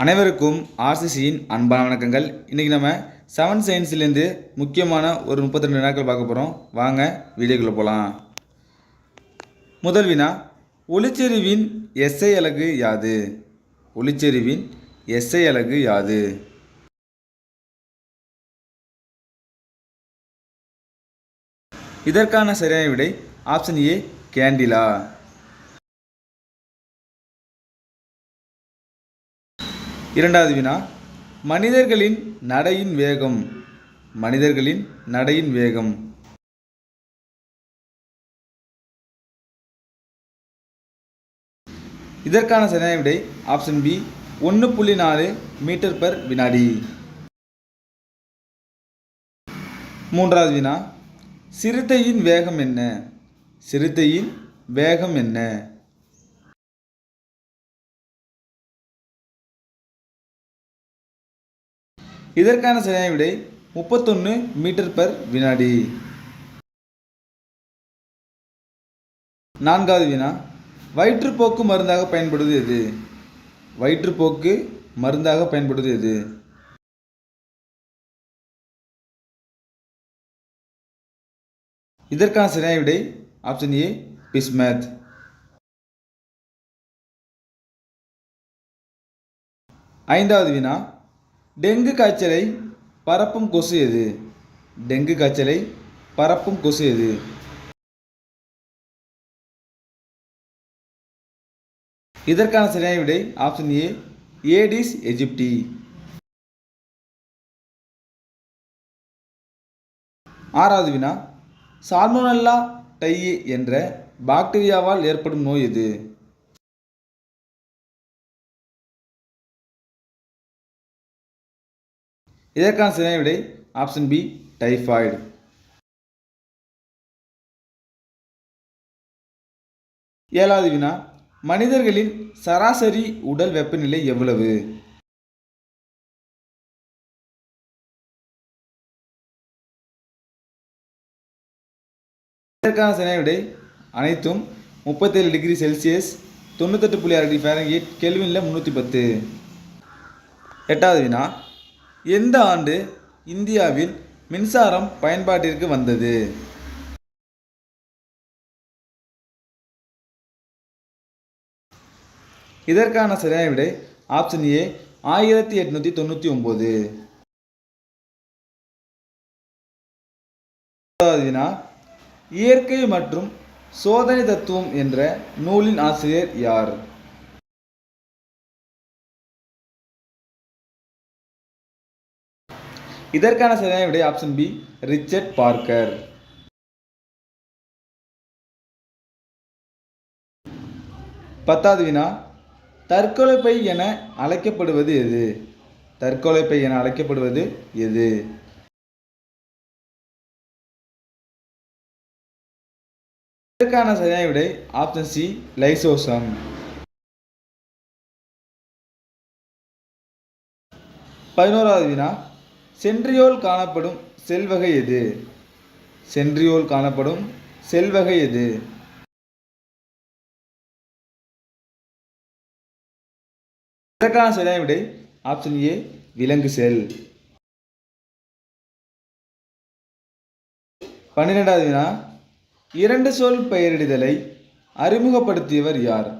அனைவருக்கும் ஆர்சிசியின் அன்பான வணக்கங்கள். இன்றைக்கி நம்ம 7th சயின்ஸ்லேருந்து முக்கியமான ஒரு 32 வினாக்கள் பார்க்க போகிறோம். வாங்க வீடியோக்குள்ளே போகலாம். முதல் வினா, ஒளிச்செறிவின் எஸ்ஐ அலகு யாது? ஒளிச்செறிவின் எஸ்ஐ அலகு யாது? இதற்கான சரியான விடை ஆப்ஷன் ஏ, கேண்டிலா. இரண்டாவது வினா, மனிதர்களின் நடையின் வேகம். மனிதர்களின் நடையின் வேகம். இதற்கான சரியான விடை ஆப்ஷன் பி, 1.4 மீட்டர் பர் வினாடி. மூன்றாவது வினா, சிறுத்தையின் வேகம் என்ன? சிறுத்தையின் வேகம் என்ன? இதற்கான சரியான விடை 31 மீட்டர் பர் வினாடி. நான்காவது வினா, வயிற்றுப்போக்கு மருந்தாக பயன்படுவது எது? வயிற்றுப்போக்கு மருந்தாக பயன்படுவது எது? இதற்கான சரியான விடை ஆப்ஷன் ஏ, பிஸ்மத். ஐந்தாவது வினா, டெங்கு காய்ச்சலை பரப்பும் கொசு எது? டெங்கு காய்ச்சலை பரப்பும் கொசு எது? இதற்கான சரியான விடை ஆப்ஷன் ஏ, ஏடிஸ் எஜிப்டி. ஆறாவது வினா, சால்மோனெல்லா டையி என்ற பாக்டீரியாவால் ஏற்படும் நோய் எது? இதற்கான சரியான விடை ஆப்ஷன் பி, டைஃபாய்டு. ஏழாவது வினா, மனிதர்களின் சராசரி உடல் வெப்பநிலை எவ்வளவு? இதற்கான சரியான விடை அனைத்தும் 37 டிகிரி செல்சியஸ், 98.6 டிகிரி ஃபாரன்ஹீட், கெல்வினில் 310. எட்டாவது வினா, எந்த ஆண்டு இந்தியாவில் மின்சாரம் பயன்பாட்டிற்கு வந்தது? இதற்கான சரியான விடை ஆப்ஷன் ஏ, 1899. வினா, இயற்கை மற்றும் சோதனை தத்துவம் என்ற நூலின் ஆசிரியர் யார்? இதற்கான சரியான விடை ஆப்ஷன் பி, ரிச்சர்ட் பார்க்கர். பத்தாவது வினா, தற்கொலை பை என அழைக்கப்படுவது எது? தற்கொலை பை என அழைக்கப்படுவது எது? இதற்கான சரியான விடை ஆப்ஷன் சி, லைசோசம். பதினோராவது வினா, சென்ட்ரியோல் காணப்படும் செல்வகை எது? சென்ட்ரியோல் காணப்படும் செல்வகை எது? இதற்கான சரியான விடை ஆப்ஷன் ஏ, விலங்கு செல். 12வது வினா, இரண்டு சொல் பெயரிடுதலை அறிமுகப்படுத்தியவர் யார்?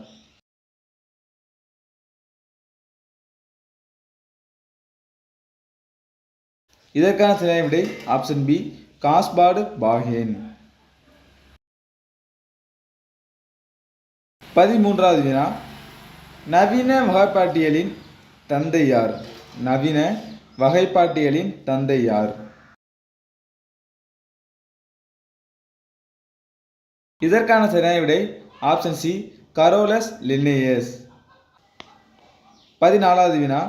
இதற்கான சரியான விடை ஆப்ஷன் பி, காஸ்பார்டு பாஹேன். 13வது வினா, நவீன வகைப்பாட்டியலின் தந்தை யார்? நவீன வகைப்பாட்டியலின் தந்தை யார்? இதற்கான சரியான விடை ஆப்ஷன் சி, கரோலஸ் லின்னேயஸ். 14வது வினா,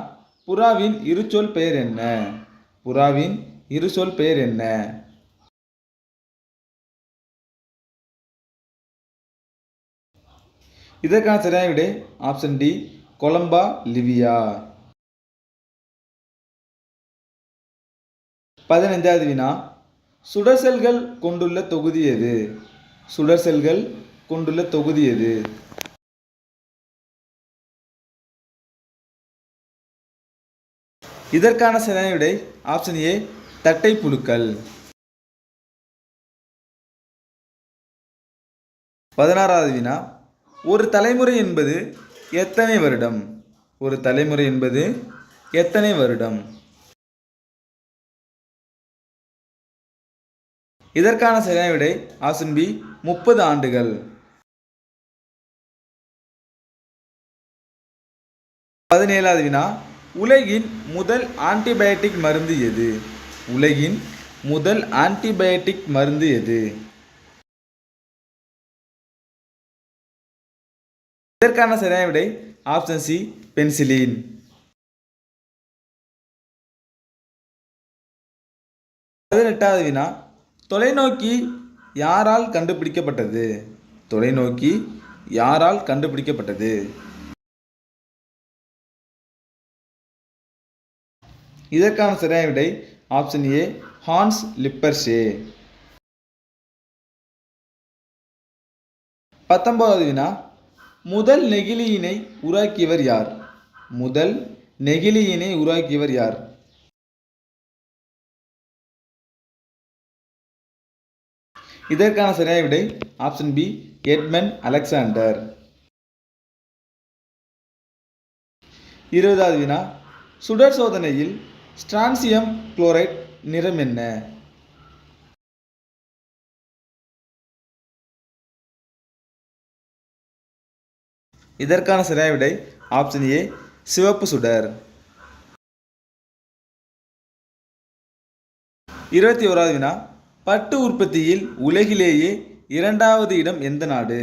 புறாவின் இருசொல் பெயர் என்ன? புறாவின் இருசொல் பெயர் என்ன? இதற்கான சரியான விடை ஆப்ஷன் டி, கொலம்பா லிவியா. 15வது வினா, சுடர் செல்கள் கொண்டுள்ள தொகுதி எது? சுடர் செல்கள் கொண்டுள்ள தொகுதி எது? இதற்கான சரியான விடை ஆப்ஷன் ஏ தட்டை புழுக்கள். 16வது வினா, ஒரு தலைமுறை என்பது எத்தனை வருடம்? ஒரு தலைமுறை என்பது எத்தனை வருடம்? இதற்கான சரியான விடை ஆப்ஷன் பி 30 ஆண்டுகள். 17வது வினா, உலகின் முதல் ஆன்டிபயோட்டிக் மருந்து எது? உலகின் முதல் ஆன்டிபயோட்டிக் மருந்து எது? இதற்கான சரியான விடை ஆப்ஷன் சி பென்சிலின். 18வது வினா, தொலைநோக்கி யாரால் கண்டுபிடிக்கப்பட்டது? தொலைநோக்கி யாரால் கண்டுபிடிக்கப்பட்டது? இதற்கான சரியான விடை ஆப்ஷன் ஏ ஹான்ஸ் லிப்பர்ஷே. 19வது வினா, முதல் நெகிழியினை உருவாக்கியவர் யார்? முதல் நெகிழியினை உருவாக்கியவர் யார்? இதற்கான சரியான விடை ஆப்ஷன் பி எட்மண்ட் அலெக்சாண்டர். 20வது வினா, சுடர் சோதனையில் ஸ்ட்ரான்சியம் குளோரைட் நிறம் என்ன? இதற்கான சரியான விடை ஆப்ஷன் ஏ சிவப்பு சுடர். 21வது வினா, பட்டு உற்பத்தியில் உலகிலேயே 2வது இடம் எந்த நாடு?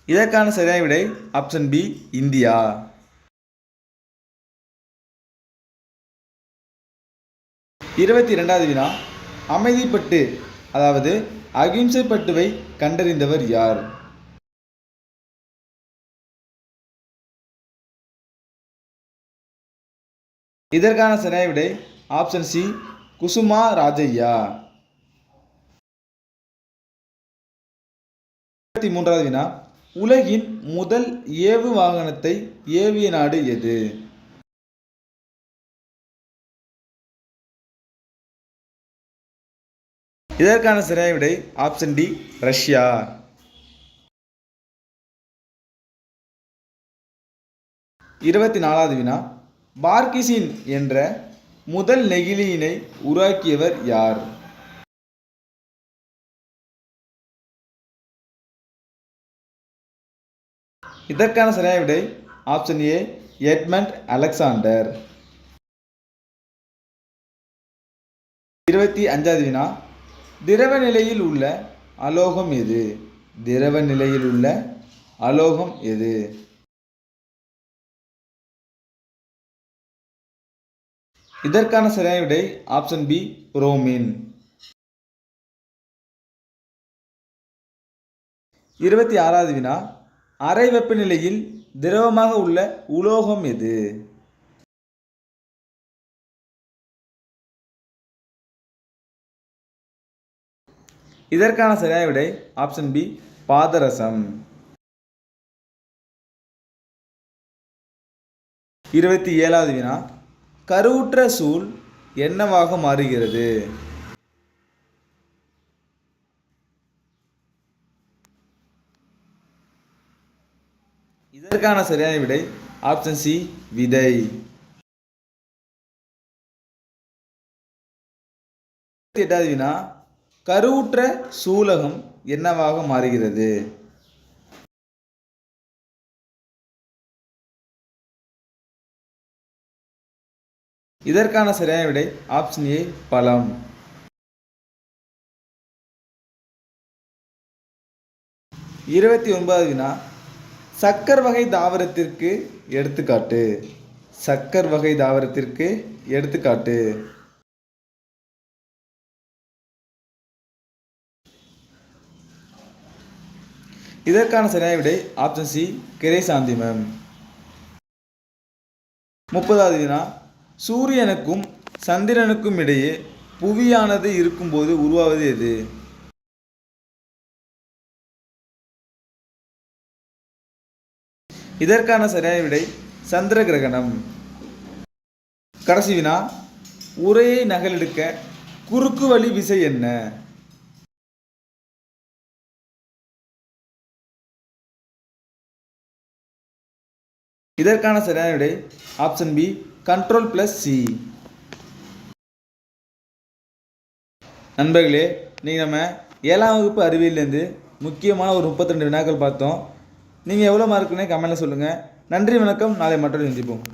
இதற்கான சரியான விடை ஆப்ஷன் பி இந்தியா. 22வது வினா, அமைதிப்பட்டு அதாவது அகிம்சை பட்டுவை கண்டறிந்தவர் யார்? இதற்கான சரியான விடை ஆப்ஷன் சி குசுமா ராஜையா. 23வது வினா, உலகின் முதல் ஏவு வாகனத்தை ஏவிய நாடு எது? இதற்கான சரியான விடை ஆப்ஷன் டி ரஷ்யா. 24வது வினா, பார்கிசின் என்ற முதல் நெகிழியினை உருவாக்கியவர் யார்? இதற்கான சரியான விடை ஆப்ஷன் ஏ எட்மண்ட் அலெக்சாண்டர். 25வது வினா, திரவ நிலையில் உள்ள அலோகம் எது? திரவ நிலையில் உள்ள அலோகம் எது? இதற்கான சரியான விடை ஆப்ஷன் பி புரோமின். 26வது வினா, அறை வெப்பநிலையில் திரவமாக உள்ள உலோகம் எது? இதற்கான சரியான விடை ஆப்ஷன் பி பாதரசம். 27வது வினா, கருவுற்ற சூல் என்னவாக மாறுகிறது? இதற்கான சரியான விடை ஆப்ஷன் சி விதை. 28வது வினா, கருவுற்ற சூலகம் என்னவாக மாறுகிறது? இதற்கான சரியான விடை ஆப்ஷன் ஏ பழம். 29வது வினா, சக்கர் வகை தாவரத்திற்கு எடுத்துக்காட்டு. சக்கர் வகை தாவரத்திற்கு எடுத்துக்காட்டு. இதற்கான சரியான விடை ஆப்ஷன் சி கிரைசாந்திமம். 30வது வினா, சூரியனுக்கும் சந்திரனுக்கும் இடையே புவியானது இருக்கும்போது உருவாவது எது? இதற்கான சரியான விடை சந்திர கிரகணம். கடைசி வினா, உரையை நகலெடுக்க குறுக்கு வழி விசை என்ன? இதற்கான சரியான விடை ஆப்ஷன் பி Ctrl+C. நண்பர்களே, நீங்கள் நம்ம 7ஆம் வகுப்பு அறிவியலேருந்து முக்கியமான ஒரு 32 வினாக்கள் பார்த்தோம். நீங்கள் எவ்வளோ மார்க்குன்னு கமெண்ட்டில் சொல்லுங்கள். நன்றி, வணக்கம். நாளை மற்றொரு சந்திப்போம்.